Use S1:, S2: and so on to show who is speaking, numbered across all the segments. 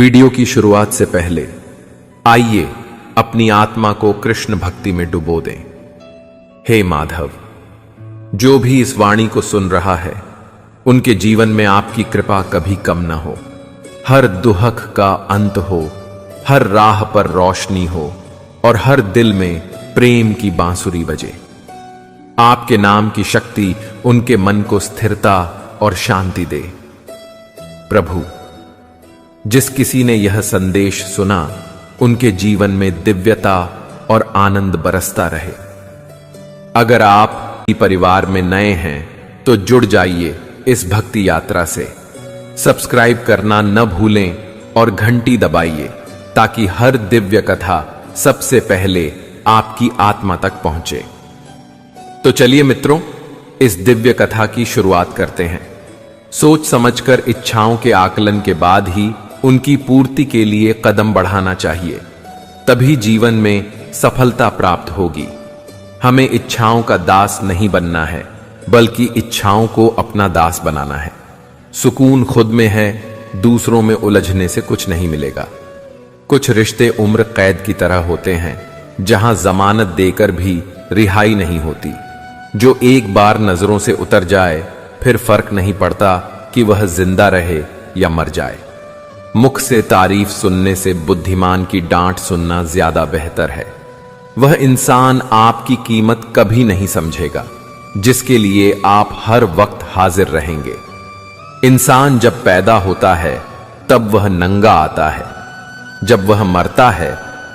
S1: Video की शुरुआत से पहले आइए अपनी आत्मा को कृष्ण भक्ति में डुबो दें। हे माधव, जो भी इस वाणी को सुन रहा है उनके जीवन में आपकी कृपा कभी कम न हो, हर दुहक का अंत हो, हर राह पर रोशनी हो और हर दिल में प्रेम की बांसुरी बजे। आपके नाम की शक्ति उनके मन को स्थिरता और शांति दे। प्रभु, जिस किसी ने यह संदेश सुना उनके जीवन में दिव्यता और आनंद बरसता रहे। अगर आप परिवार में नए हैं तो जुड़ जाइए इस भक्ति यात्रा से। सब्सक्राइब करना न भूलें और घंटी दबाइए ताकि हर दिव्य कथा सबसे पहले आपकी आत्मा तक पहुंचे। तो चलिए मित्रों, इस दिव्य कथा की शुरुआत करते हैं। सोच समझकर इच्छाओं के आकलन के बाद ही उनकी पूर्ति के लिए कदम बढ़ाना चाहिए, तभी जीवन में सफलता प्राप्त होगी। हमें इच्छाओं का दास नहीं बनना है, बल्कि इच्छाओं को अपना दास बनाना है। सुकून खुद में है, दूसरों में उलझने से कुछ नहीं मिलेगा। कुछ रिश्ते उम्र कैद की तरह होते हैं, जहां जमानत देकर भी रिहाई नहीं होती। जो एक बार नजरों से उतर जाए फिर फर्क नहीं पड़ता कि वह जिंदा रहे या मर जाए। मुख से तारीफ सुनने से बुद्धिमान की डांट सुनना ज्यादा बेहतर है। वह इंसान आपकी कीमत कभी नहीं समझेगा जिसके लिए आप हर वक्त हाजिर रहेंगे। इंसान जब पैदा होता है तब वह नंगा आता है, जब वह मरता है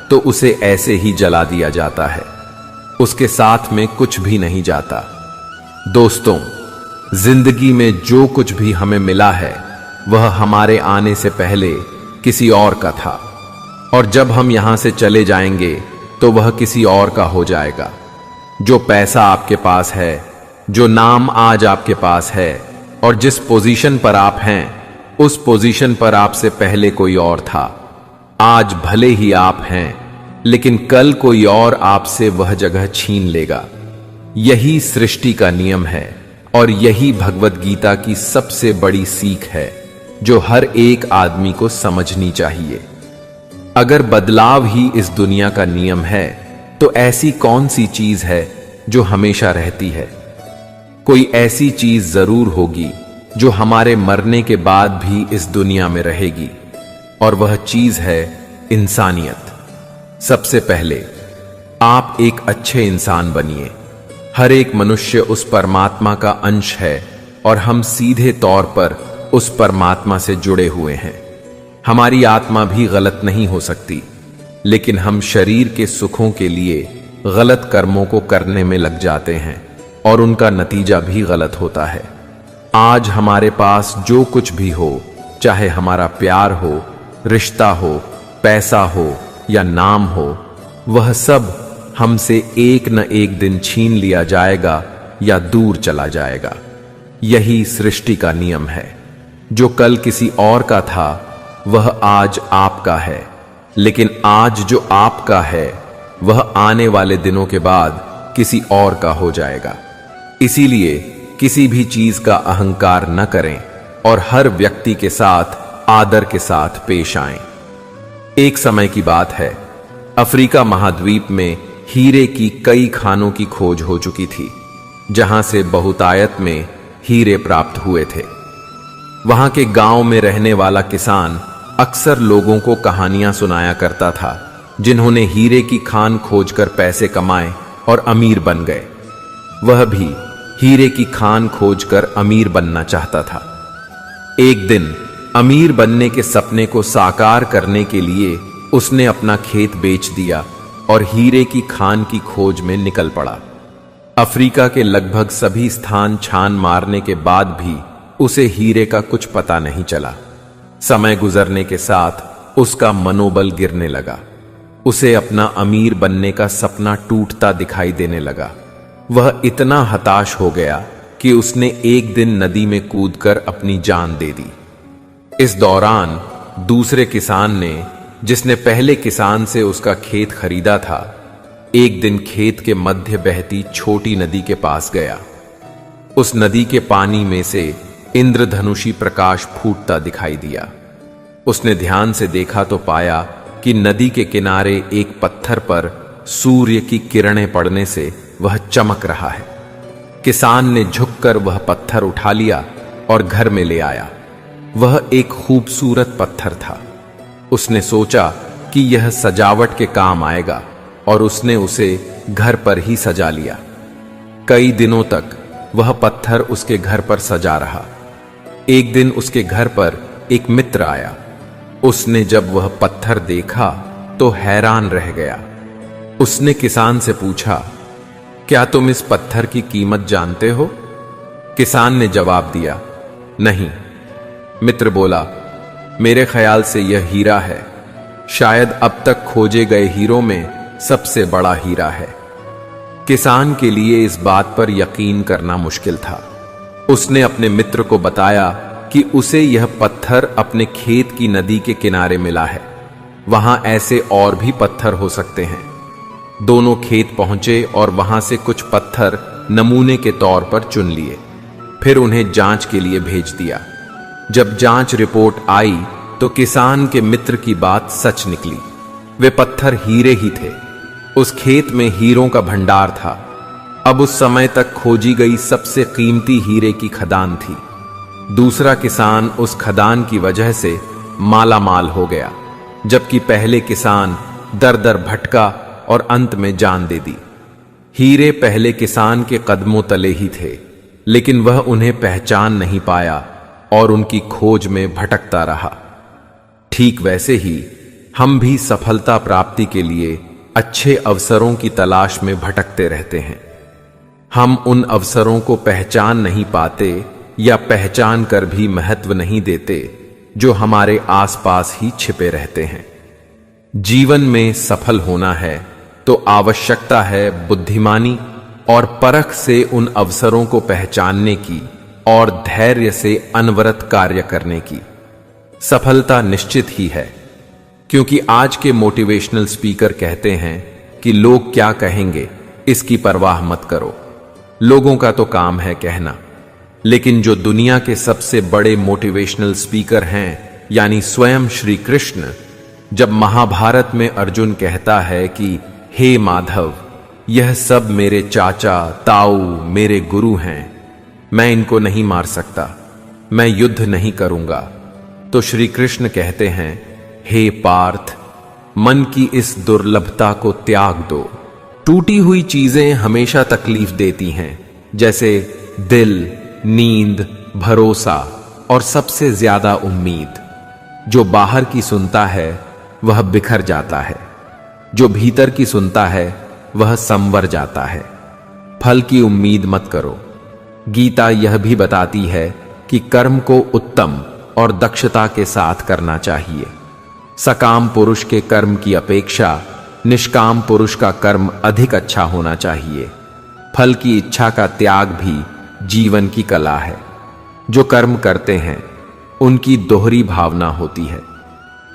S1: तो उसे ऐसे ही जला दिया जाता है, उसके साथ में कुछ भी नहीं जाता। दोस्तों, जिंदगी में जो कुछ भी हमें मिला है वह हमारे आने से पहले किसी और का था, और जब हम यहां से चले जाएंगे तो वह किसी और का हो जाएगा। जो पैसा आपके पास है, जो नाम आज आपके पास है और जिस पोजीशन पर आप हैं, उस पोजीशन पर आपसे पहले कोई और था। आज भले ही आप हैं, लेकिन कल कोई और आपसे वह जगह छीन लेगा। यही सृष्टि का नियम है और यही भगवत गीता की सबसे बड़ी सीख है जो हर एक आदमी को समझनी चाहिए। अगर बदलाव ही इस दुनिया का नियम है तो ऐसी कौन सी चीज है जो हमेशा रहती है? कोई ऐसी चीज जरूर होगी जो हमारे मरने के बाद भी इस दुनिया में रहेगी, और वह चीज है इंसानियत। सबसे पहले आप एक अच्छे इंसान बनिए। हर एक मनुष्य उस परमात्मा का अंश है और हम सीधे तौर पर उस परमात्मा से जुड़े हुए हैं। हमारी आत्मा भी गलत नहीं हो सकती, लेकिन हम शरीर के सुखों के लिए गलत कर्मों को करने में लग जाते हैं और उनका नतीजा भी गलत होता है। आज हमारे पास जो कुछ भी हो, चाहे हमारा प्यार हो, रिश्ता हो, पैसा हो या नाम हो, वह सब हमसे एक न एक दिन छीन लिया जाएगा या दूर चला जाएगा। यही सृष्टि का नियम है। जो कल किसी और का था वह आज आपका है, लेकिन आज जो आपका है वह आने वाले दिनों के बाद किसी और का हो जाएगा। इसीलिए किसी भी चीज का अहंकार न करें और हर व्यक्ति के साथ आदर के साथ पेश आएं। एक समय की बात है, अफ्रीका महाद्वीप में हीरे की कई खानों की खोज हो चुकी थी, जहां से बहुतायत में हीरे प्राप्त हुए थे। वहां के गांव में रहने वाला किसान अक्सर लोगों को कहानियां सुनाया करता था, जिन्होंने हीरे की खान खोजकर पैसे कमाए और अमीर बन गए। वह भी हीरे की खान खोजकर अमीर बनना चाहता था। एक दिन अमीर बनने के सपने को साकार करने के लिए उसने अपना खेत बेच दिया और हीरे की खान की खोज में निकल पड़ा। अफ्रीका के लगभग सभी स्थान छान मारने के बाद भी उसे हीरे का कुछ पता नहीं चला। समय गुजरने के साथ उसका मनोबल गिरने लगा। उसे अपना अमीर बनने का सपना टूटता दिखाई देने लगा। वह इतना हताश हो गया कि उसने एक दिन नदी में कूदकर अपनी जान दे दी। इस दौरान दूसरे किसान ने, जिसने पहले किसान से उसका खेत खरीदा था, एक दिन खेत के मध्य बहती छोटी नदी के पास गया। उस नदी के पानी में से इंद्रधनुषी प्रकाश फूटता दिखाई दिया। उसने ध्यान से देखा तो पाया कि नदी के किनारे एक पत्थर पर सूर्य की किरणें पड़ने से वह चमक रहा है। किसान ने झुककर वह पत्थर उठा लिया और घर में ले आया। वह एक खूबसूरत पत्थर था। उसने सोचा कि यह सजावट के काम आएगा और उसने उसे घर पर ही सजा लिया। कई दिनों तक वह पत्थर उसके घर पर सजा रहा। एक दिन उसके घर पर एक मित्र आया। उसने जब वह पत्थर देखा तो हैरान रह गया। उसने किसान से पूछा, क्या तुम इस पत्थर की कीमत जानते हो? किसान ने जवाब दिया, नहीं। मित्र बोला, मेरे ख्याल से यह हीरा है। शायद अब तक खोजे गए हीरों में सबसे बड़ा हीरा है। किसान के लिए इस बात पर यकीन करना मुश्किल था। उसने अपने मित्र को बताया कि उसे यह पत्थर अपने खेत की नदी के किनारे मिला है। वहां ऐसे और भी पत्थर हो सकते हैं। दोनों खेत पहुंचे और वहां से कुछ पत्थर नमूने के तौर पर चुन लिए। फिर उन्हें जांच के लिए भेज दिया। जब जांच रिपोर्ट आई तो किसान के मित्र की बात सच निकली। वे पत्थर हीरे ही थे। उस खेत में हीरों का भंडार था। अब उस समय तक खोजी गई सबसे कीमती हीरे की खदान थी। दूसरा किसान उस खदान की वजह से माला माल हो गया, जबकि पहले किसान दर दर भटका और अंत में जान दे दी। हीरे पहले किसान के कदमों तले ही थे, लेकिन वह उन्हें पहचान नहीं पाया और उनकी खोज में भटकता रहा। ठीक वैसे ही हम भी सफलता प्राप्ति के लिए अच्छे अवसरों की तलाश में भटकते रहते हैं। हम उन अवसरों को पहचान नहीं पाते या पहचान कर भी महत्व नहीं देते जो हमारे आसपास ही छिपे रहते हैं। जीवन में सफल होना है तो आवश्यकता है बुद्धिमानी और परख से उन अवसरों को पहचानने की और धैर्य से अनवरत कार्य करने की। सफलता निश्चित ही है, क्योंकि आज के मोटिवेशनल स्पीकर कहते हैं कि लोग क्या कहेंगे इसकी परवाह मत करो। लोगों का तो काम है कहना, लेकिन जो दुनिया के सबसे बड़े मोटिवेशनल स्पीकर हैं, यानी स्वयं श्री कृष्ण, जब महाभारत में अर्जुन कहता है कि हे माधव, यह सब मेरे चाचा ताऊ मेरे गुरु हैं, मैं इनको नहीं मार सकता, मैं युद्ध नहीं करूंगा, तो श्री कृष्ण कहते हैं, हे पार्थ, मन की इस दुर्लभता को त्याग दो। टूटी हुई चीजें हमेशा तकलीफ देती हैं, जैसे दिल, नींद, भरोसा और सबसे ज्यादा उम्मीद। जो बाहर की सुनता है वह बिखर जाता है, जो भीतर की सुनता है वह संवर जाता है। फल की उम्मीद मत करो। गीता यह भी बताती है कि कर्म को उत्तम और दक्षता के साथ करना चाहिए। सकाम पुरुष के कर्म की अपेक्षा निष्काम पुरुष का कर्म अधिक अच्छा होना चाहिए। फल की इच्छा का त्याग भी जीवन की कला है। जो कर्म करते हैं उनकी दोहरी भावना होती है।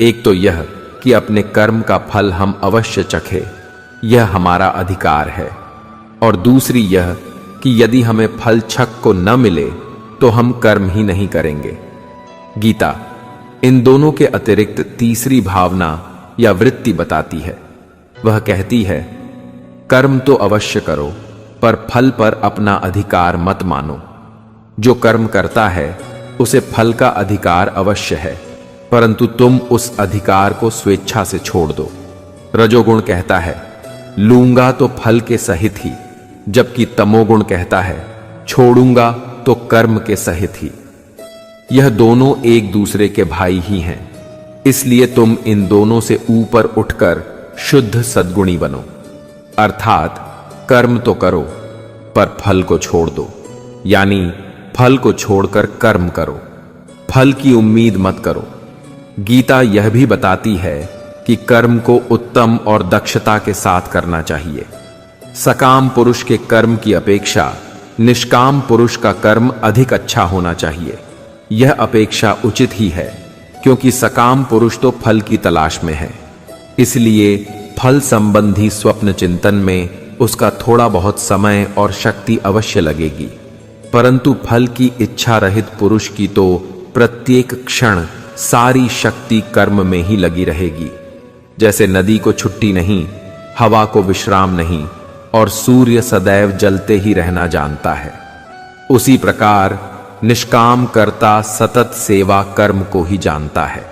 S1: एक तो यह कि अपने कर्म का फल हम अवश्य चखें, यह हमारा अधिकार है, और दूसरी यह कि यदि हमें फल छक को न मिले तो हम कर्म ही नहीं करेंगे। गीता इन दोनों के अतिरिक्त तीसरी भावना या वृत्ति बताती है। वह कहती है, कर्म तो अवश्य करो, पर फल पर अपना अधिकार मत मानो। जो कर्म करता है उसे फल का अधिकार अवश्य है, परंतु तुम उस अधिकार को स्वेच्छा से छोड़ दो। रजोगुण कहता है, लूंगा तो फल के सहित ही, जबकि तमोगुण कहता है, छोड़ूंगा तो कर्म के सहित ही। यह दोनों एक दूसरे के भाई ही हैं, इसलिए तुम इन दोनों से ऊपर उठकर शुद्ध सद्गुणी बनो। अर्थात कर्म तो करो पर फल को छोड़ दो, यानी फल को छोड़कर कर्म करो। फल की उम्मीद मत करो। गीता यह भी बताती है कि कर्म को उत्तम और दक्षता के साथ करना चाहिए। सकाम पुरुष के कर्म की अपेक्षा निष्काम पुरुष का कर्म अधिक अच्छा होना चाहिए। यह अपेक्षा उचित ही है, क्योंकि सकाम पुरुष तो फल की तलाश में है, इसलिए फल संबंधी स्वप्न चिंतन में उसका थोड़ा बहुत समय और शक्ति अवश्य लगेगी। परंतु फल की इच्छा रहित पुरुष की तो प्रत्येक क्षण सारी शक्ति कर्म में ही लगी रहेगी। जैसे नदी को छुट्टी नहीं, हवा को विश्राम नहीं और सूर्य सदैव जलते ही रहना जानता है, उसी प्रकार निष्काम कर्ता सतत सेवा कर्म को ही जानता है।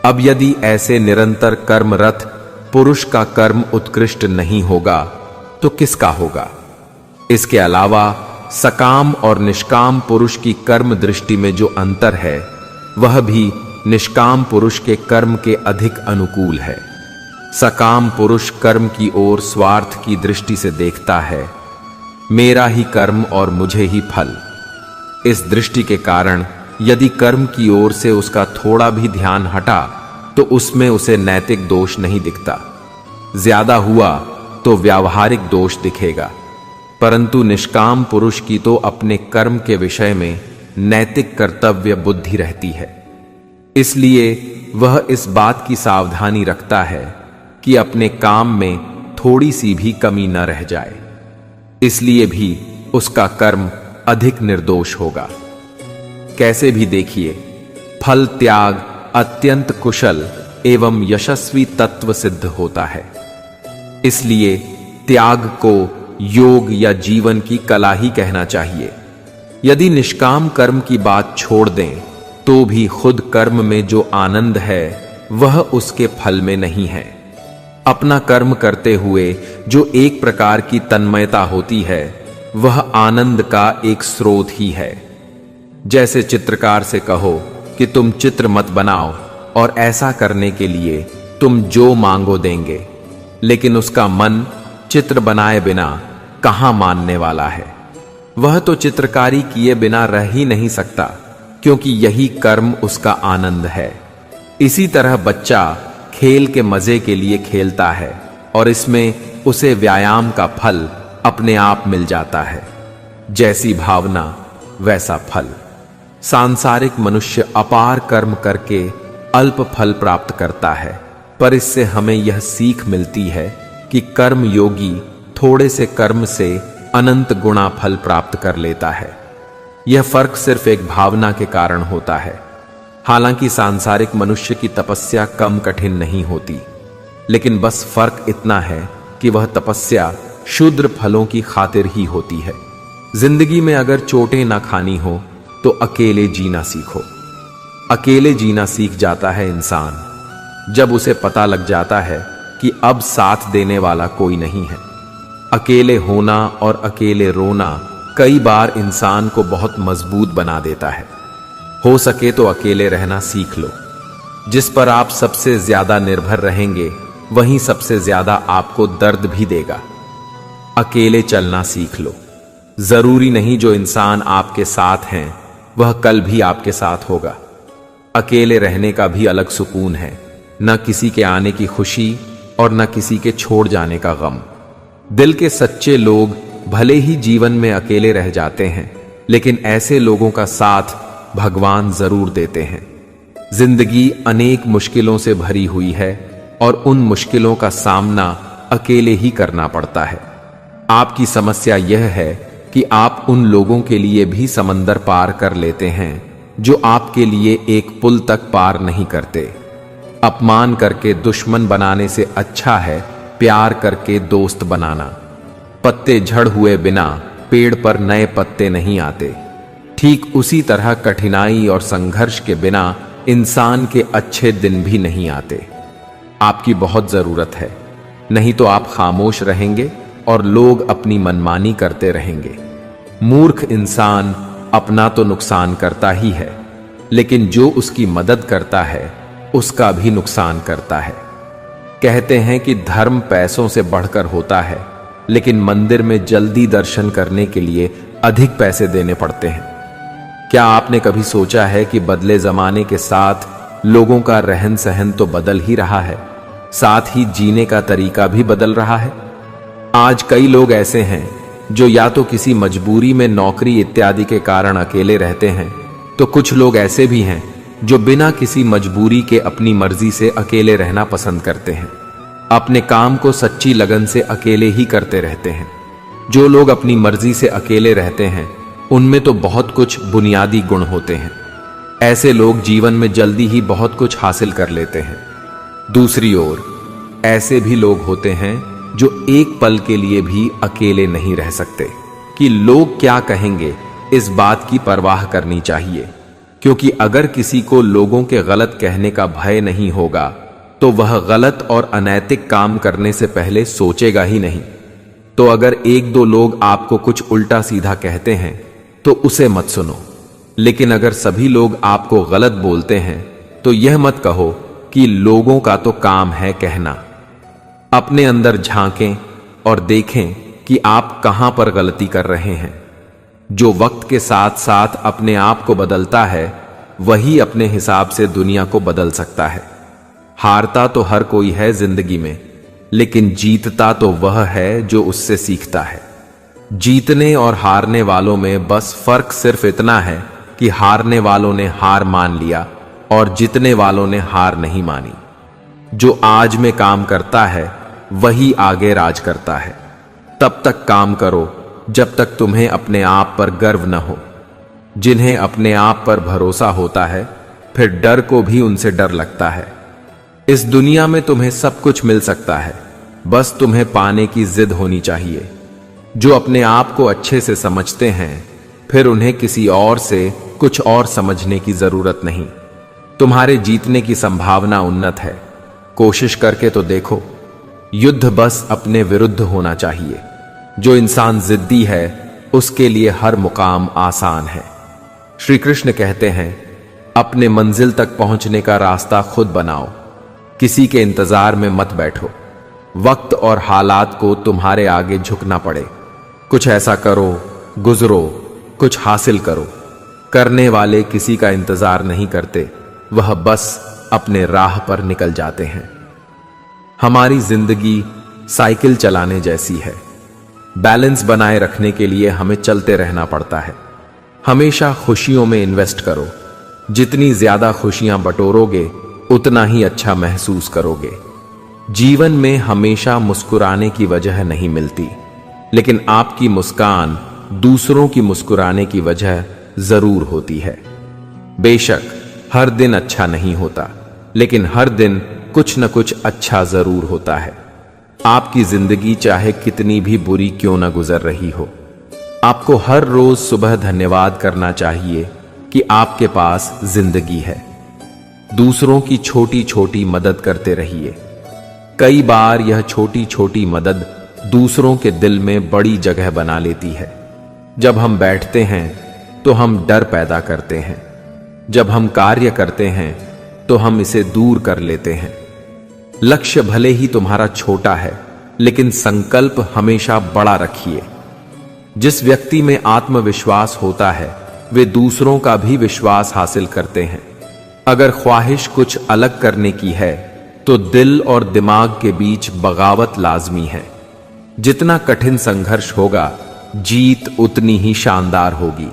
S1: अब यदि ऐसे निरंतर कर्मरत पुरुष का कर्म उत्कृष्ट नहीं होगा तो किसका होगा? इसके अलावा सकाम और निष्काम पुरुष की कर्म दृष्टि में जो अंतर है वह भी निष्काम पुरुष के कर्म के अधिक अनुकूल है। सकाम पुरुष कर्म की ओर स्वार्थ की दृष्टि से देखता है, मेरा ही कर्म और मुझे ही फल। इस दृष्टि के कारण यदि कर्म की ओर से उसका थोड़ा भी ध्यान हटा तो उसमें उसे नैतिक दोष नहीं दिखता। ज्यादा हुआ तो व्यावहारिक दोष दिखेगा, परंतु निष्काम पुरुष की तो अपने कर्म के विषय में नैतिक कर्तव्य बुद्धि रहती है। इसलिए वह इस बात की सावधानी रखता है कि अपने काम में थोड़ी सी भी कमी न रह जाए। इसलिए भी उसका कर्म अधिक निर्दोष होगा। कैसे भी देखिए, फल त्याग अत्यंत कुशल एवं यशस्वी तत्व सिद्ध होता है। इसलिए त्याग को योग या जीवन की कला ही कहना चाहिए। यदि निष्काम कर्म की बात छोड़ दें तो भी खुद कर्म में जो आनंद है वह उसके फल में नहीं है। अपना कर्म करते हुए जो एक प्रकार की तन्मयता होती है वह आनंद का एक स्रोत ही है। जैसे चित्रकार से कहो कि तुम चित्र मत बनाओ और ऐसा करने के लिए तुम जो मांगो देंगे, लेकिन उसका मन चित्र बनाए बिना कहां मानने वाला है। वह तो चित्रकारी किए बिना रह ही नहीं सकता, क्योंकि यही कर्म उसका आनंद है। इसी तरह बच्चा खेल के मजे के लिए खेलता है और इसमें उसे व्यायाम का फल अपने आप मिल जाता है। जैसी भावना वैसा फल। सांसारिक मनुष्य अपार कर्म करके अल्प फल प्राप्त करता है, पर इससे हमें यह सीख मिलती है कि कर्म योगी थोड़े से कर्म से अनंत गुणा फल प्राप्त कर लेता है। यह फर्क सिर्फ एक भावना के कारण होता है। हालांकि सांसारिक मनुष्य की तपस्या कम कठिन नहीं होती, लेकिन बस फर्क इतना है कि वह तपस्या क्षुद्र फलों की खातिर ही होती है। जिंदगी में अगर चोटें ना खानी हो तो अकेले जीना सीखो। अकेले जीना सीख जाता है इंसान जब उसे पता लग जाता है कि अब साथ देने वाला कोई नहीं है। अकेले होना और अकेले रोना कई बार इंसान को बहुत मजबूत बना देता है। हो सके तो अकेले रहना सीख लो। जिस पर आप सबसे ज्यादा निर्भर रहेंगे वहीं सबसे ज्यादा आपको दर्द भी देगा। अकेले चलना सीख लो। जरूरी नहीं जो इंसान आपके साथ हैं वह कल भी आपके साथ होगा। अकेले रहने का भी अलग सुकून है, न किसी के आने की खुशी और न किसी के छोड़ जाने का गम। दिल के सच्चे लोग भले ही जीवन में अकेले रह जाते हैं, लेकिन ऐसे लोगों का साथ भगवान जरूर देते हैं। जिंदगी अनेक मुश्किलों से भरी हुई है और उन मुश्किलों का सामना अकेले ही करना पड़ता है। आपकी समस्या यह है कि आप उन लोगों के लिए भी समंदर पार कर लेते हैं जो आपके लिए एक पुल तक पार नहीं करते। अपमान करके दुश्मन बनाने से अच्छा है प्यार करके दोस्त बनाना। पत्ते झड़ हुए बिना पेड़ पर नए पत्ते नहीं आते। ठीक उसी तरह कठिनाई और संघर्ष के बिना इंसान के अच्छे दिन भी नहीं आते। आपकी बहुत जरूरत है, नहीं तो आप खामोश रहेंगे और लोग अपनी मनमानी करते रहेंगे। मूर्ख इंसान अपना तो नुकसान करता ही है, लेकिन जो उसकी मदद करता है उसका भी नुकसान करता है। कहते हैं कि धर्म पैसों से बढ़कर होता है, लेकिन मंदिर में जल्दी दर्शन करने के लिए अधिक पैसे देने पड़ते हैं। क्या आपने कभी सोचा है कि बदले जमाने के साथ लोगों का रहन सहन तो बदल ही रहा है, साथ ही जीने का तरीका भी बदल रहा है। आज कई लोग ऐसे हैं जो या तो किसी मजबूरी में नौकरी इत्यादि के कारण अकेले रहते हैं, तो कुछ लोग ऐसे भी हैं जो बिना किसी मजबूरी के अपनी मर्जी से अकेले रहना पसंद करते हैं। अपने काम को सच्ची लगन से अकेले ही करते रहते हैं। जो लोग अपनी मर्जी से अकेले रहते हैं उनमें तो बहुत कुछ बुनियादी गुण होते हैं। ऐसे लोग जीवन में जल्दी ही बहुत कुछ हासिल कर लेते हैं। दूसरी ओर ऐसे भी लोग होते हैं जो एक पल के लिए भी अकेले नहीं रह सकते कि लोग क्या कहेंगे, इस बात की परवाह करनी चाहिए, क्योंकि अगर किसी को लोगों के गलत कहने का भय नहीं होगा तो वह गलत और अनैतिक काम करने से पहले सोचेगा ही नहीं। तो अगर एक दो लोग आपको कुछ उल्टा सीधा कहते हैं तो उसे मत सुनो, लेकिन अगर सभी लोग आपको गलत बोलते हैं तो यह मत कहो कि लोगों का तो काम है कहना। अपने अंदर झांकें और देखें कि आप कहां पर गलती कर रहे हैं। जो वक्त के साथ साथ अपने आप को बदलता है वही अपने हिसाब से दुनिया को बदल सकता है। हारता तो हर कोई है जिंदगी में, लेकिन जीतता तो वह है जो उससे सीखता है। जीतने और हारने वालों में बस फर्क सिर्फ इतना है कि हारने वालों ने हार मान लिया और जीतने वालों ने हार नहीं मानी। जो आज में काम करता है वही आगे राज करता है। तब तक काम करो जब तक तुम्हें अपने आप पर गर्व न हो। जिन्हें अपने आप पर भरोसा होता है फिर डर को भी उनसे डर लगता है। इस दुनिया में तुम्हें सब कुछ मिल सकता है, बस तुम्हें पाने की जिद होनी चाहिए। जो अपने आप को अच्छे से समझते हैं फिर उन्हें किसी और से कुछ और समझने की जरूरत नहीं। तुम्हारे जीतने की संभावना उन्नत है, कोशिश करके तो देखो। युद्ध बस अपने विरुद्ध होना चाहिए। जो इंसान जिद्दी है उसके लिए हर मुकाम आसान है। श्री कृष्ण कहते हैं, अपने मंजिल तक पहुंचने का रास्ता खुद बनाओ, किसी के इंतजार में मत बैठो। वक्त और हालात को तुम्हारे आगे झुकना पड़े। कुछ ऐसा करो, गुजरो, कुछ हासिल करो। करने वाले किसी का इंतजार नहीं करते, वह बस अपने राह पर निकल जाते हैं। हमारी जिंदगी साइकिल चलाने जैसी है। बैलेंस बनाए रखने के लिए हमें चलते रहना पड़ता है। हमेशा खुशियों में इन्वेस्ट करो। जितनी ज्यादा खुशियां बटोरोगे उतना ही अच्छा महसूस करोगे। जीवन में हमेशा मुस्कुराने की वजह नहीं मिलती, लेकिन आपकी मुस्कान दूसरों की मुस्कुराने की वजह जरूर होती है। बेशक हर दिन अच्छा नहीं होता, लेकिन हर दिन कुछ न कुछ अच्छा जरूर होता है। आपकी जिंदगी चाहे कितनी भी बुरी क्यों न गुजर रही हो, आपको हर रोज सुबह धन्यवाद करना चाहिए कि आपके पास जिंदगी है। दूसरों की छोटी छोटी मदद करते रहिए। कई बार यह छोटी छोटी मदद दूसरों के दिल में बड़ी जगह बना लेती है। जब हम बैठते हैं तो हम डर पैदा करते हैं, जब हम कार्य करते हैं तो हम इसे दूर कर लेते हैं। लक्ष्य भले ही तुम्हारा छोटा है, लेकिन संकल्प हमेशा बड़ा रखिए। जिस व्यक्ति में आत्मविश्वास होता है वे दूसरों का भी विश्वास हासिल करते हैं। अगर ख्वाहिश कुछ अलग करने की है तो दिल और दिमाग के बीच बगावत लाजमी है। जितना कठिन संघर्ष होगा, जीत उतनी ही शानदार होगी।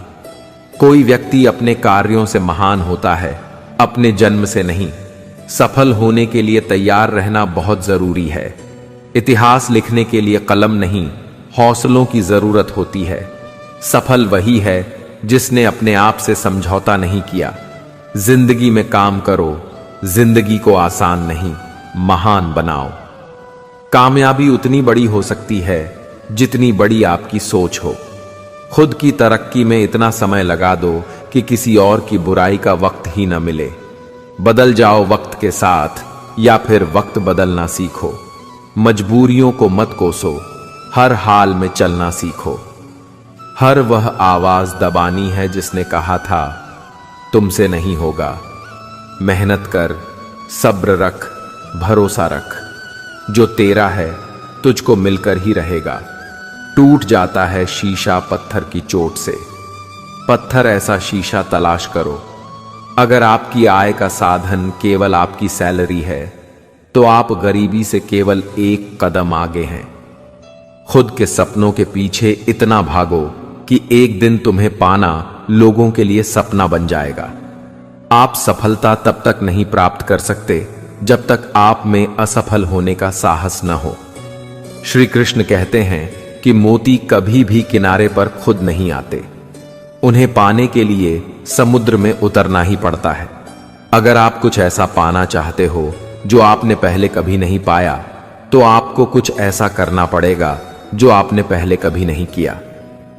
S1: कोई व्यक्ति अपने कार्यों से महान होता है, अपने जन्म से नहीं। सफल होने के लिए तैयार रहना बहुत जरूरी है। इतिहास लिखने के लिए कलम नहीं, हौसलों की जरूरत होती है। सफल वही है जिसने अपने आप से समझौता नहीं किया। जिंदगी में काम करो, जिंदगी को आसान नहीं महान बनाओ। कामयाबी उतनी बड़ी हो सकती है जितनी बड़ी आपकी सोच हो। खुद की तरक्की में इतना समय लगा दो कि किसी और की बुराई का वक्त ही न मिले। बदल जाओ वक्त के साथ या फिर वक्त बदलना सीखो। मजबूरियों को मत कोसो, हर हाल में चलना सीखो। हर वह आवाज दबानी है जिसने कहा था तुमसे नहीं होगा। मेहनत कर, सब्र रख, भरोसा रख। जो तेरा है तुझको मिलकर ही रहेगा। टूट जाता है शीशा पत्थर की चोट से। पत्थर ऐसा शीशा तलाश करो। अगर आपकी आय का साधन केवल आपकी सैलरी है तो आप गरीबी से केवल एक कदम आगे हैं। खुद के सपनों के पीछे इतना भागो कि एक दिन तुम्हें पाना लोगों के लिए सपना बन जाएगा। आप सफलता तब तक नहीं प्राप्त कर सकते जब तक आप में असफल होने का साहस न हो। श्री कृष्ण कहते हैं कि मोती कभी भी किनारे पर खुद नहीं आते, उन्हें पाने के लिए समुद्र में उतरना ही पड़ता है। अगर आप कुछ ऐसा पाना चाहते हो जो आपने पहले कभी नहीं पाया, तो आपको कुछ ऐसा करना पड़ेगा जो आपने पहले कभी नहीं किया।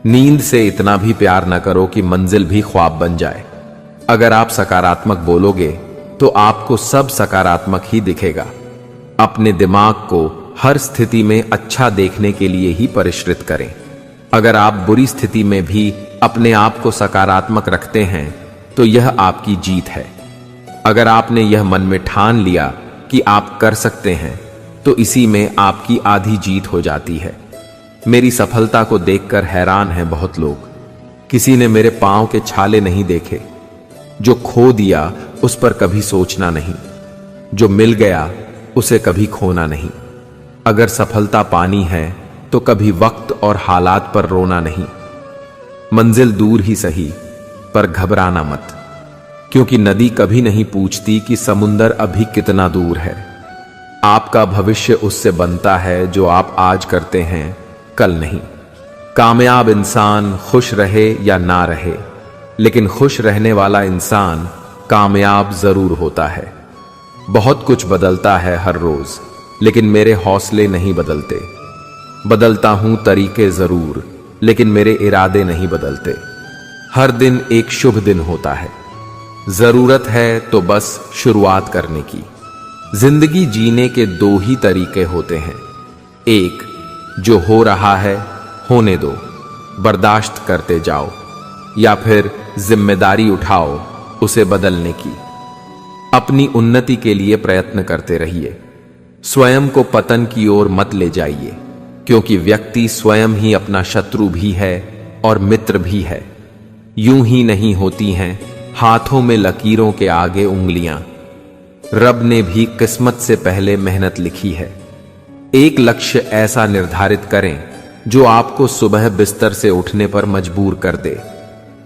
S1: नींद से इतना भी प्यार न करो कि मंजिल भी ख्वाब बन जाए। अगर आप सकारात्मक बोलोगे तो आपको सब सकारात्मक ही दिखेगा। अपने दिमाग को हर स्थिति में अच्छा देखने के लिए ही परिश्रित करें। अगर आप बुरी स्थिति में भी अपने आप को सकारात्मक रखते हैं तो यह आपकी जीत है। अगर आपने यह मन में ठान लिया कि आप कर सकते हैं तो इसी में आपकी आधी जीत हो जाती है। मेरी सफलता को देखकर हैरान हैं बहुत लोग। किसी ने मेरे पांव के छाले नहीं देखे। जो खो दिया उस पर कभी सोचना नहीं, जो मिल गया उसे कभी खोना नहीं। अगर सफलता पानी है तो कभी वक्त और हालात पर रोना नहीं। मंजिल दूर ही सही पर घबराना मत, क्योंकि नदी कभी नहीं पूछती कि समुंदर अभी कितना दूर है। आपका भविष्य उससे बनता है जो आप आज करते हैं, कल नहीं। कामयाब इंसान खुश रहे या ना रहे, लेकिन खुश रहने वाला इंसान कामयाब जरूर होता है। बहुत कुछ बदलता है हर रोज, लेकिन मेरे हौसले नहीं बदलते। बदलता हूं तरीके जरूर, लेकिन मेरे इरादे नहीं बदलते। हर दिन एक शुभ दिन होता है। जरूरत है तो बस शुरुआत करने की। जिंदगी जीने के दो ही तरीके होते हैं। एक, जो हो रहा है होने दो, बर्दाश्त करते जाओ, या फिर जिम्मेदारी उठाओ उसे बदलने की। अपनी उन्नति के लिए प्रयत्न करते रहिए। स्वयं को पतन की ओर मत ले जाइए, क्योंकि व्यक्ति स्वयं ही अपना शत्रु भी है और मित्र भी है। यूं ही नहीं होती हैं हाथों में लकीरों के आगे उंगलियां। रब ने भी किस्मत से पहले मेहनत लिखी है। एक लक्ष्य ऐसा निर्धारित करें जो आपको सुबह बिस्तर से उठने पर मजबूर कर दे।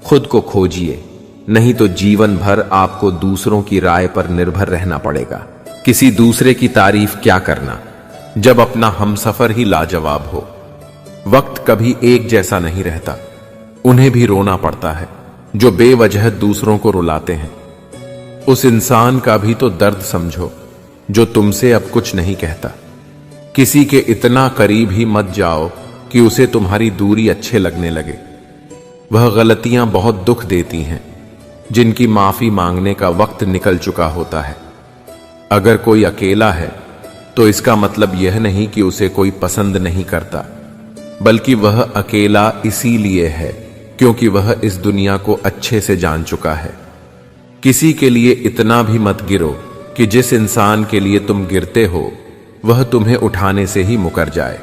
S1: खुद को खोजिए, नहीं तो जीवन भर आपको दूसरों की राय पर निर्भर रहना पड़ेगा। किसी दूसरे की तारीफ क्या करना जब अपना हमसफर ही लाजवाब हो। वक्त कभी एक जैसा नहीं रहता। उन्हें भी रोना पड़ता है जो बेवजह दूसरों को रुलाते हैं। उस इंसान का भी तो दर्द समझो जो तुमसे अब कुछ नहीं कहता। किसी के इतना करीब ही मत जाओ कि उसे तुम्हारी दूरी अच्छे लगने लगे। वह गलतियां बहुत दुख देती हैं जिनकी माफी मांगने का वक्त निकल चुका होता है। अगर कोई अकेला है तो इसका मतलब यह नहीं कि उसे कोई पसंद नहीं करता, बल्कि वह अकेला इसीलिए है क्योंकि वह इस दुनिया को अच्छे से जान चुका है। किसी के लिए इतना भी मत गिरो कि जिस इंसान के लिए तुम गिरते हो वह तुम्हें उठाने से ही मुकर जाए।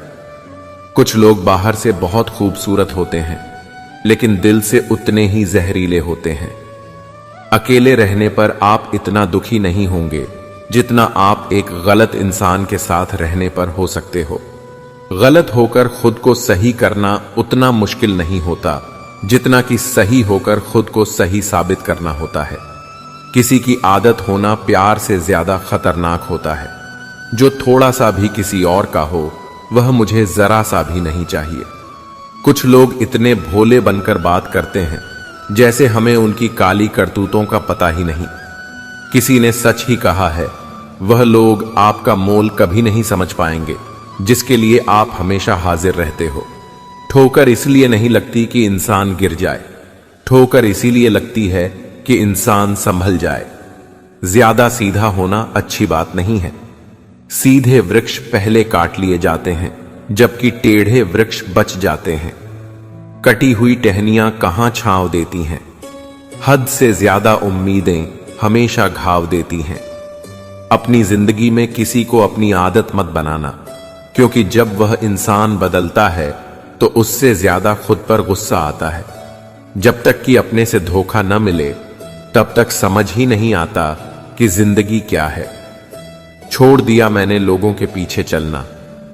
S1: कुछ लोग बाहर से बहुत खूबसूरत होते हैं, लेकिन दिल से उतने ही जहरीले होते हैं। अकेले रहने पर आप इतना दुखी नहीं होंगे जितना आप एक गलत इंसान के साथ रहने पर हो सकते हो। गलत होकर खुद को सही करना उतना मुश्किल नहीं होता जितना कि सही होकर खुद को सही साबित करना होता है। किसी की आदत होना प्यार से ज्यादा खतरनाक होता है। जो थोड़ा सा भी किसी और का हो वह मुझे जरा सा भी नहीं चाहिए। कुछ लोग इतने भोले बनकर बात करते हैं जैसे हमें उनकी काली करतूतों का पता ही नहीं। किसी ने सच ही कहा है, वह लोग आपका मोल कभी नहीं समझ पाएंगे जिसके लिए आप हमेशा हाजिर रहते हो। ठोकर इसलिए नहीं लगती कि इंसान गिर जाए, ठोकर इसीलिए लगती है कि इंसान संभल जाए। ज्यादा सीधा होना अच्छी बात नहीं है। सीधे वृक्ष पहले काट लिए जाते हैं जबकि टेढ़े वृक्ष बच जाते हैं। कटी हुई टहनियां कहां छांव देती हैं। हद से ज्यादा उम्मीदें हमेशा घाव देती हैं। अपनी जिंदगी में किसी को अपनी आदत मत बनाना, क्योंकि जब वह इंसान बदलता है तो उससे ज्यादा खुद पर गुस्सा आता है। जब तक कि अपने से धोखा न मिले तब तक समझ ही नहीं आता कि जिंदगी क्या है। छोड़ दिया मैंने लोगों के पीछे चलना,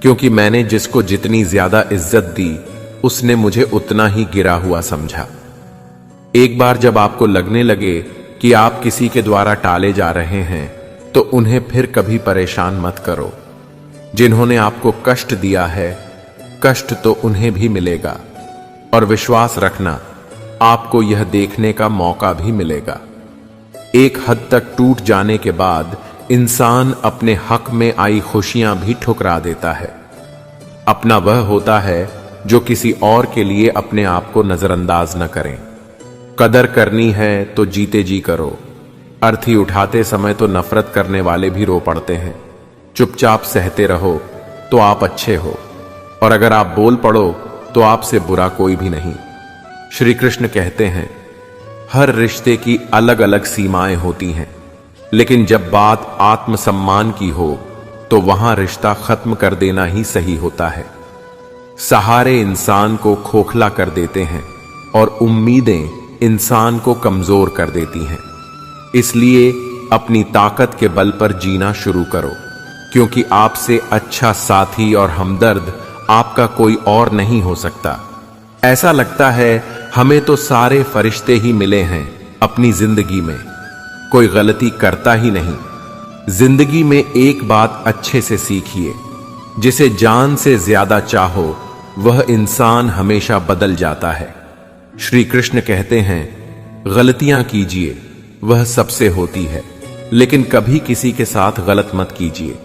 S1: क्योंकि मैंने जिसको जितनी ज्यादा इज्जत दी उसने मुझे उतना ही गिरा हुआ समझा। एक बार जब आपको लगने लगे कि आप किसी के द्वारा टाले जा रहे हैं तो उन्हें फिर कभी परेशान मत करो। जिन्होंने आपको कष्ट दिया है, कष्ट तो उन्हें भी मिलेगा। और विश्वास रखना, आपको यह देखने का मौका भी मिलेगा। एक हद तक टूट जाने के बाद इंसान अपने हक में आई खुशियां भी ठुकरा देता है। अपना वह होता है जो किसी और के लिए अपने आप को नजरअंदाज न करें। कदर करनी है तो जीते जी करो। अर्थी उठाते समय तो नफरत करने वाले भी रो पड़ते हैं। चुपचाप सहते रहो तो आप अच्छे हो, और अगर आप बोल पड़ो तो आपसे बुरा कोई भी नहीं। श्री कृष्ण कहते हैं, हर रिश्ते की अलग अलग सीमाएं होती हैं, लेकिन जब बात आत्मसम्मान की हो तो वहां रिश्ता खत्म कर देना ही सही होता है। सहारे इंसान को खोखला कर देते हैं और उम्मीदें इंसान को कमजोर कर देती हैं। इसलिए अपनी ताकत के बल पर जीना शुरू करो, क्योंकि आपसे अच्छा साथी और हमदर्द आपका कोई और नहीं हो सकता। ऐसा लगता है हमें तो सारे फरिश्ते ही मिले हैं अपनी जिंदगी में, कोई गलती करता ही नहीं। जिंदगी में एक बात अच्छे से सीखिए, जिसे जान से ज्यादा चाहो वह इंसान हमेशा बदल जाता है। श्री कृष्ण कहते हैं, गलतियां कीजिए, वह सबसे होती है, लेकिन कभी किसी के साथ गलत मत कीजिए।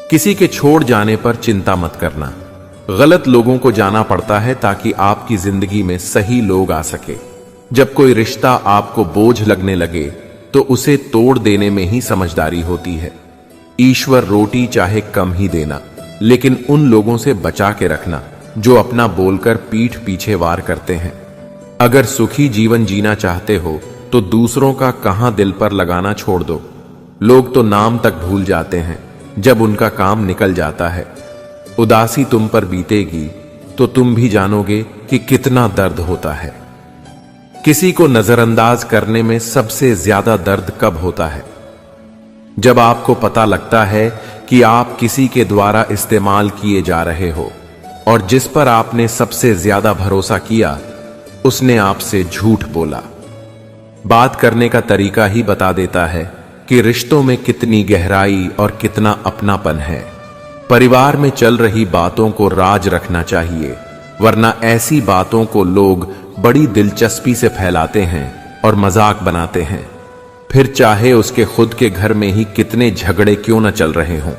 S1: किसी के छोड़ जाने पर चिंता मत करना। गलत लोगों को जाना पड़ता है ताकि आपकी जिंदगी में सही लोग आ सके। जब कोई रिश्ता आपको बोझ लगने लगे तो उसे तोड़ देने में ही समझदारी होती है। ईश्वर रोटी चाहे कम ही देना, लेकिन उन लोगों से बचा के रखना जो अपना बोलकर पीठ पीछे वार करते हैं। अगर सुखी जीवन जीना चाहते हो तो दूसरों का कहां दिल पर लगाना छोड़ दो। लोग तो नाम तक भूल जाते हैं जब उनका काम निकल जाता है। उदासी तुम पर बीतेगी तो तुम भी जानोगे कि कितना दर्द होता है। किसी को नजरअंदाज करने में सबसे ज्यादा दर्द कब होता है? जब आपको पता लगता है कि आप किसी के द्वारा इस्तेमाल किए जा रहे हो और जिस पर आपने सबसे ज्यादा भरोसा किया उसने आपसे झूठ बोला। बात करने का तरीका ही बता देता है कि रिश्तों में कितनी गहराई और कितना अपनापन है। परिवार में चल रही बातों को राज रखना चाहिए, वरना ऐसी बातों को लोग बड़ी दिलचस्पी से फैलाते हैं और मजाक बनाते हैं। फिर चाहे उसके खुद के घर में ही कितने झगड़े क्यों न चल रहे हों,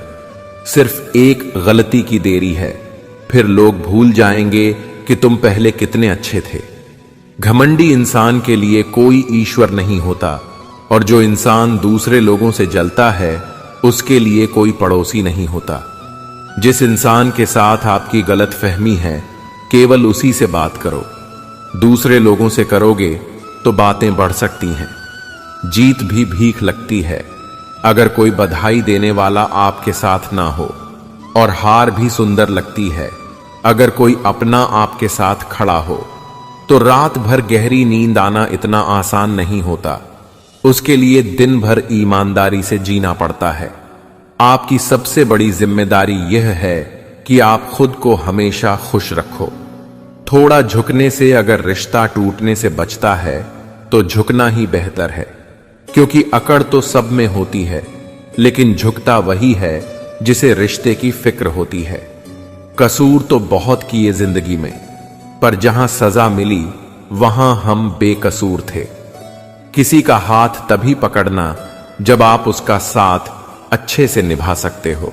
S1: सिर्फ एक गलती की देरी है, फिर लोग भूल जाएंगे कि तुम पहले कितने अच्छे थे। घमंडी इंसान के लिए कोई ईश्वर नहीं होता, और जो इंसान दूसरे लोगों से जलता है उसके लिए कोई पड़ोसी नहीं होता। जिस इंसान के साथ आपकी गलतफहमी है केवल उसी से बात करो। दूसरे लोगों से करोगे तो बातें बढ़ सकती हैं। जीत भी भीख लगती है अगर कोई बधाई देने वाला आपके साथ ना हो, और हार भी सुंदर लगती है अगर कोई अपना आपके साथ खड़ा हो। तो रात भर गहरी नींद आना इतना आसान नहीं होता, उसके लिए दिन भर ईमानदारी से जीना पड़ता है। आपकी सबसे बड़ी जिम्मेदारी यह है कि आप खुद को हमेशा खुश रखो। थोड़ा झुकने से अगर रिश्ता टूटने से बचता है तो झुकना ही बेहतर है, क्योंकि अकड़ तो सब में होती है, लेकिन झुकता वही है जिसे रिश्ते की फिक्र होती है। कसूर तो बहुत किए जिंदगी में, पर जहां सजा मिली वहां हम बेकसूर थे। किसी का हाथ तभी पकड़ना जब आप उसका साथ अच्छे से निभा सकते हो।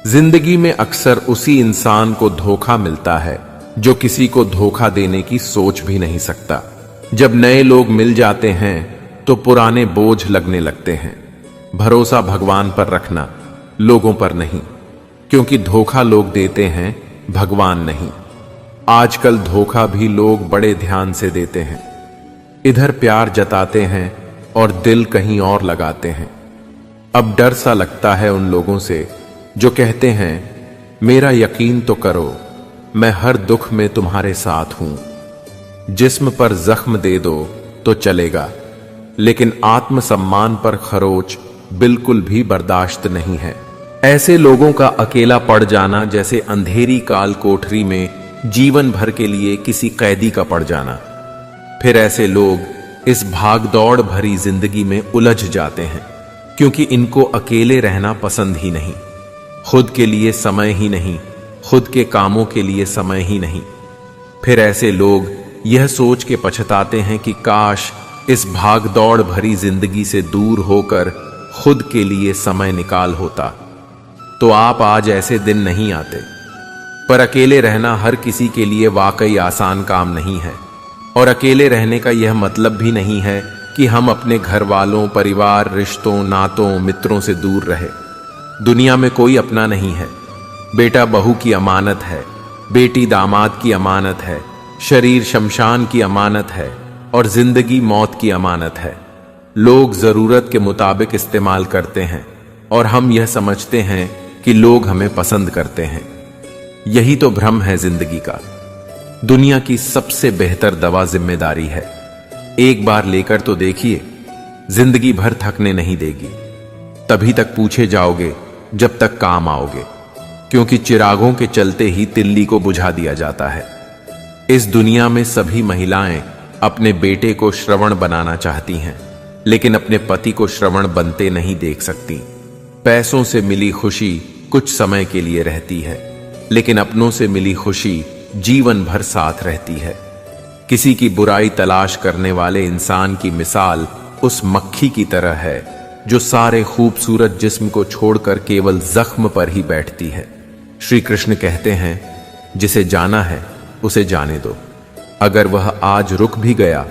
S1: जिंदगी में अक्सर उसी इंसान को धोखा मिलता है जो किसी को धोखा देने की सोच भी नहीं सकता। जब नए लोग मिल जाते हैं तो पुराने बोझ लगने लगते हैं। भरोसा भगवान पर रखना, लोगों पर नहीं, क्योंकि धोखा लोग देते हैं, भगवान नहीं। आजकल धोखा भी लोग बड़े ध्यान से देते हैं। इधर प्यार जताते हैं और दिल कहीं और लगाते हैं। अब डर सा लगता है उन लोगों से जो कहते हैं, मेरा यकीन तो करो, मैं हर दुख में तुम्हारे साथ हूं। जिस्म पर जख्म दे दो तो चलेगा, लेकिन आत्मसम्मान पर खरोच बिल्कुल भी बर्दाश्त नहीं है। ऐसे लोगों का अकेला पड़ जाना जैसे अंधेरी काल कोठरी में जीवन भर के लिए किसी कैदी का पड़ जाना। फिर ऐसे लोग इस भागदौड़ भरी जिंदगी में उलझ जाते हैं, क्योंकि इनको अकेले रहना पसंद ही नहीं। खुद के लिए समय ही नहीं, खुद के कामों के लिए समय ही नहीं। फिर ऐसे लोग यह सोच के पछताते हैं कि काश इस भागदौड़ भरी जिंदगी से दूर होकर खुद के लिए समय निकाल होता, तो आप आज ऐसे दिन नहीं आते। पर अकेले रहना हर किसी के लिए वाकई आसान काम नहीं है, और अकेले रहने का यह मतलब भी नहीं है कि हम अपने घर वालों, परिवार, रिश्तों, नातों, मित्रों से दूर रहे। दुनिया में कोई अपना नहीं है। बेटा बहू की अमानत है, बेटी दामाद की अमानत है, शरीर शमशान की अमानत है, और जिंदगी मौत की अमानत है। लोग जरूरत के मुताबिक इस्तेमाल करते हैं और हम यह समझते हैं कि लोग हमें पसंद करते हैं। यही तो भ्रम है जिंदगी का। दुनिया की सबसे बेहतर दवा जिम्मेदारी है। एक बार लेकर तो देखिए, जिंदगी भर थकने नहीं देगी। तभी तक पूछे जाओगे जब तक काम आओगे, क्योंकि चिरागों के चलते ही तिल्ली को बुझा दिया जाता है। इस दुनिया में सभी महिलाएं अपने बेटे को श्रवण बनाना चाहती हैं, लेकिन अपने पति को श्रवण बनते नहीं देख सकती। पैसों से मिली खुशी कुछ समय के लिए रहती है, लेकिन अपनों से मिली खुशी जीवन भर साथ रहती है। किसी की बुराई तलाश करने वाले इंसान की मिसाल उस मक्खी की तरह है जो सारे खूबसूरत जिस्म को छोड़कर केवल जख्म पर ही बैठती है। श्री कृष्ण कहते हैं, जिसे जाना है उसे जाने दो। अगर वह आज रुक भी गया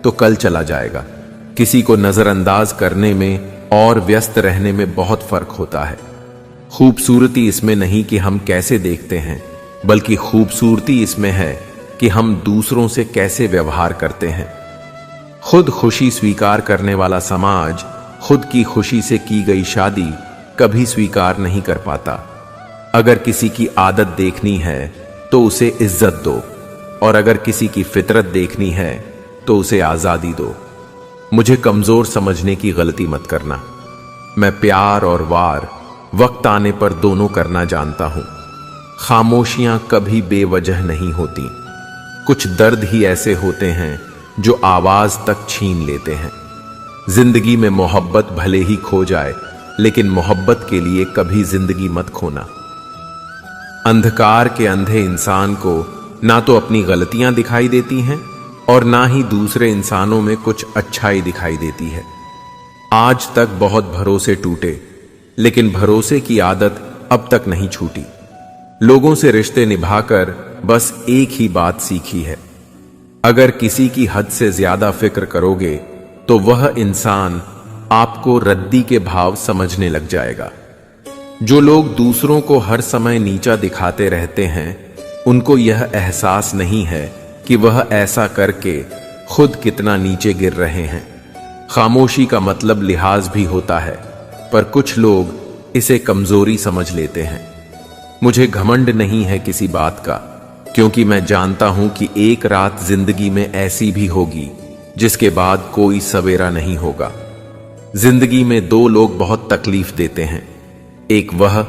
S1: तो कल चला जाएगा। किसी को नजरअंदाज करने में और व्यस्त रहने में बहुत फर्क होता है। खूबसूरती इसमें नहीं कि हम कैसे देखते हैं, बल्कि खूबसूरती इसमें है कि हम दूसरों से कैसे व्यवहार करते हैं। खुद खुशी स्वीकार करने वाला समाज खुद की खुशी से की गई शादी कभी स्वीकार नहीं कर पाता। अगर किसी की आदत देखनी है तो उसे इज्जत दो, और अगर किसी की फितरत देखनी है तो उसे आजादी दो। मुझे कमजोर समझने की गलती मत करना। मैं प्यार और वार वक्त आने पर दोनों करना जानता हूं। खामोशियां कभी बेवजह नहीं होती। कुछ दर्द ही ऐसे होते हैं जो आवाज तक छीन लेते हैं। जिंदगी में मोहब्बत भले ही खो जाए, लेकिन मोहब्बत के लिए कभी जिंदगी मत खोना। अंधकार के अंधे इंसान को ना तो अपनी गलतियां दिखाई देती हैं और ना ही दूसरे इंसानों में कुछ अच्छाई दिखाई देती है। आज तक बहुत भरोसे टूटे, लेकिन भरोसे की आदत अब तक नहीं छूटी। लोगों से रिश्ते निभाकर बस एक ही बात सीखी है, अगर किसी की हद से ज्यादा फिक्र करोगे तो वह इंसान आपको रद्दी के भाव समझने लग जाएगा। जो लोग दूसरों को हर समय नीचा दिखाते रहते हैं, उनको यह एहसास नहीं है कि वह ऐसा करके खुद कितना नीचे गिर रहे हैं। खामोशी का मतलब लिहाज भी होता है, पर कुछ लोग इसे कमजोरी समझ लेते हैं। मुझे घमंड नहीं है किसी बात का, क्योंकि मैं जानता हूं कि एक रात जिंदगी में ऐसी भी होगी जिसके बाद कोई सवेरा नहीं होगा। जिंदगी में दो लोग बहुत तकलीफ देते हैं, एक वह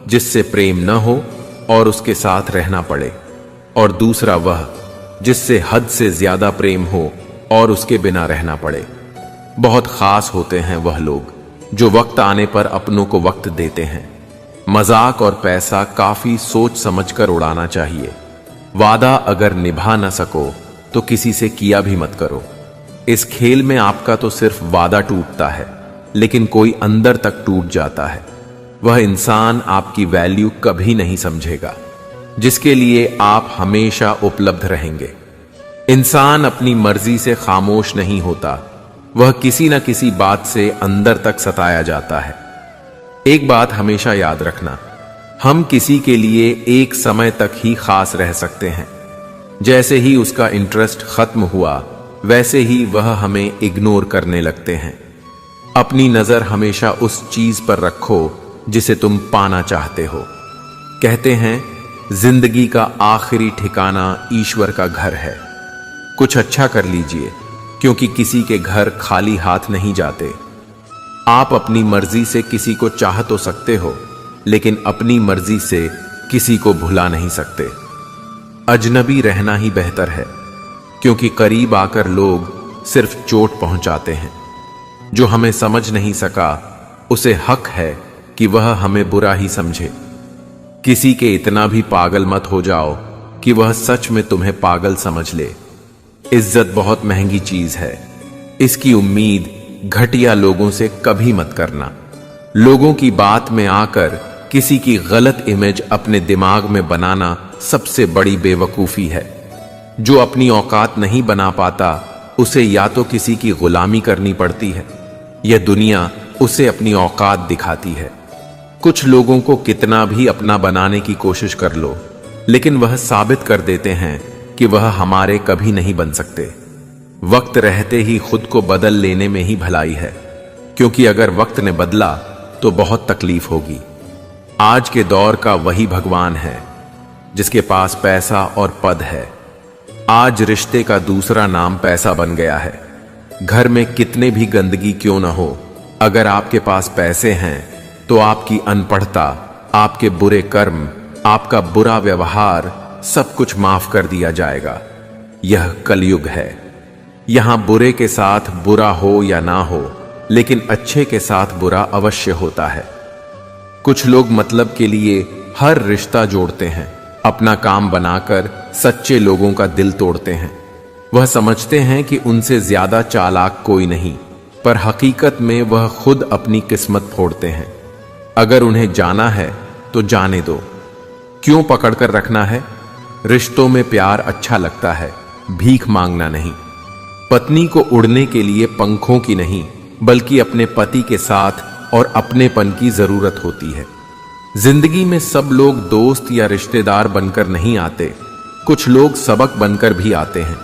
S1: जिससे प्रेम न हो और उसके साथ रहना पड़े, और दूसरा वह जिससे हद से ज्यादा प्रेम हो और उसके बिना रहना पड़े। बहुत खास होते हैं वह लोग जो वक्त आने पर अपनों को वक्त देते हैं। मजाक और पैसा काफी सोच समझकर उड़ाना चाहिए। वादा अगर निभा न सको तो किसी से किया भी मत करो। इस खेल में आपका तो सिर्फ वादा टूटता है, लेकिन कोई अंदर तक टूट जाता है। वह इंसान आपकी वैल्यू कभी नहीं समझेगा जिसके लिए आप हमेशा उपलब्ध रहेंगे। इंसान अपनी मर्जी से खामोश नहीं होता, वह किसी न किसी बात से अंदर तक सताया जाता है। एक बात हमेशा याद रखना, हम किसी के लिए एक समय तक ही खास रह सकते हैं। जैसे ही उसका इंटरेस्ट खत्म हुआ, वैसे ही वह हमें इग्नोर करने लगते हैं। अपनी नजर हमेशा उस चीज पर रखो जिसे तुम पाना चाहते हो। कहते हैं जिंदगी का आखिरी ठिकाना ईश्वर का घर है। कुछ अच्छा कर लीजिए, क्योंकि किसी के घर खाली हाथ नहीं जाते। आप अपनी मर्जी से किसी को चाह तो सकते हो, लेकिन अपनी मर्जी से किसी को भुला नहीं सकते। अजनबी रहना ही बेहतर है, क्योंकि करीब आकर लोग सिर्फ चोट पहुंचाते हैं। जो हमें समझ नहीं सका, उसे हक है कि वह हमें बुरा ही समझे। किसी के इतना भी पागल मत हो जाओ कि वह सच में तुम्हें पागल समझ ले। इज्जत बहुत महंगी चीज है, इसकी उम्मीद घटिया लोगों से कभी मत करना। लोगों की बात में आकर किसी की गलत इमेज अपने दिमाग में बनाना सबसे बड़ी बेवकूफी है। जो अपनी औकात नहीं बना पाता उसे या तो किसी की गुलामी करनी पड़ती है या दुनिया उसे अपनी औकात दिखाती है। कुछ लोगों को कितना भी अपना बनाने की कोशिश कर लो, लेकिन वह साबित कर देते हैं कि वह हमारे कभी नहीं बन सकते। वक्त रहते ही खुद को बदल लेने में ही भलाई है, क्योंकि अगर वक्त ने बदला तो बहुत तकलीफ होगी। आज के दौर का वही भगवान है जिसके पास पैसा और पद है। आज रिश्ते का दूसरा नाम पैसा बन गया है। घर में कितने भी गंदगी क्यों न हो, अगर आपके पास पैसे हैं तो आपकी अनपढ़ता, आपके बुरे कर्म, आपका बुरा व्यवहार सब कुछ माफ कर दिया जाएगा। यह कलयुग है। यहां बुरे के साथ बुरा हो या ना हो, लेकिन अच्छे के साथ बुरा अवश्य होता है। कुछ लोग मतलब के लिए हर रिश्ता जोड़ते हैं, अपना काम बनाकर सच्चे लोगों का दिल तोड़ते हैं। वह समझते हैं कि उनसे ज्यादा चालाक कोई नहीं, पर हकीकत में वह खुद अपनी किस्मत फोड़ते हैं। अगर उन्हें जाना है तो जाने दो, क्यों पकड़कर रखना है। रिश्तों में प्यार अच्छा लगता है, भीख मांगना नहीं। पत्नी को उड़ने के लिए पंखों की नहीं, बल्कि अपने पति के साथ और अपनेपन की जरूरत होती है। जिंदगी में सब लोग दोस्त या रिश्तेदार बनकर नहीं आते, कुछ लोग सबक बनकर भी आते हैं।